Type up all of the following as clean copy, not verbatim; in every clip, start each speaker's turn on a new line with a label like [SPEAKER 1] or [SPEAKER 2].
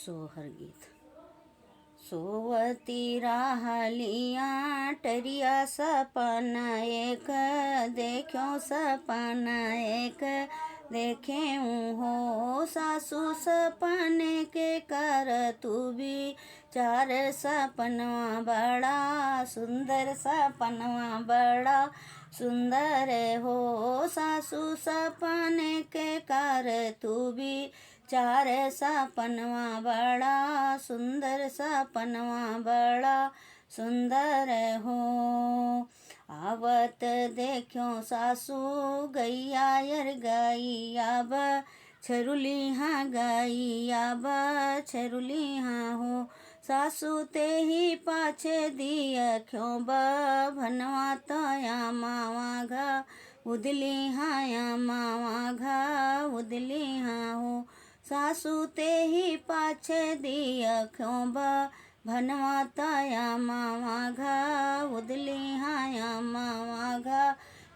[SPEAKER 1] सोहर गीत। सोवती राहलिया टरिया सपन एक देख्यो सपन एक देखे हो सासू सपन के कर तू भी चार सपनवा बड़ा सुंदर सपनवा बड़ा सुंदर हो सासू सपन के कर तू भी चार सपनवा बड़ा सुंदर सपनवा बड़ा सुंदर हो। आवत देखो सासू गैया यर गैया छरुली हाँ गैया छरुली हाँ हो सासू ते ही पाछे दिया क्यों भनवा तया मावा घा उदली हाँ या मावा घा उदली हाँ हो सासू ते ही पाछे दिया क्यों भनवा तया मावा घा उदली हाँ या मावा घा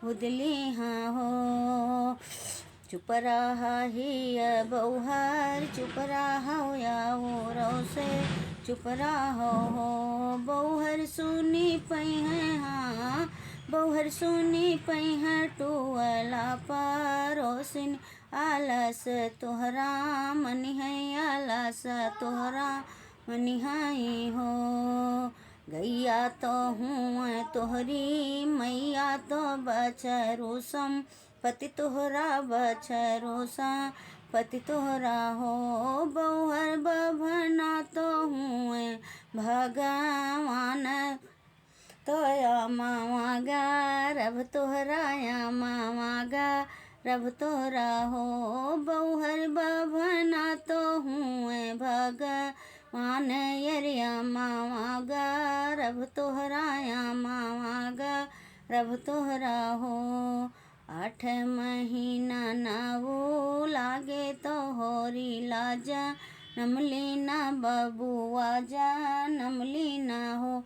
[SPEAKER 1] उदली हाँ हो। चुप रहा ही बहुहर चुप रहा या से चुप रहो हो बहुहर सुनी पई है हाँ बहुहर सुनी पई है टुअला परोसिन आलस तोहरा मनी है आलस तोहरा मनी हाई हो। गैया तो हूँ तोहरी मैया तो बछरू सम पति तोहरा बछरू सा पति तोहरा हो बहुहर बभना तो हूँ भगवान तोया मामा गा रब तोहरा या मामा गा रब तोहरा हो बहुहर बभना तो हूँ भगवान यरिया मामा गा रब तोहरा या मामा गा रब तोहरा हो। 8 महीना नाऊ लागे तो होरी लाजा नमलीना बबुआ जा नमलीना हो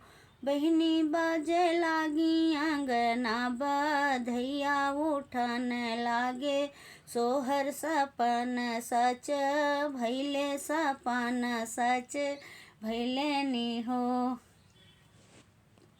[SPEAKER 1] बहनी बाजे लागी आंगना बधैया उठन लागे सोहर सपन सच भैले सपन सच भैले नी हो।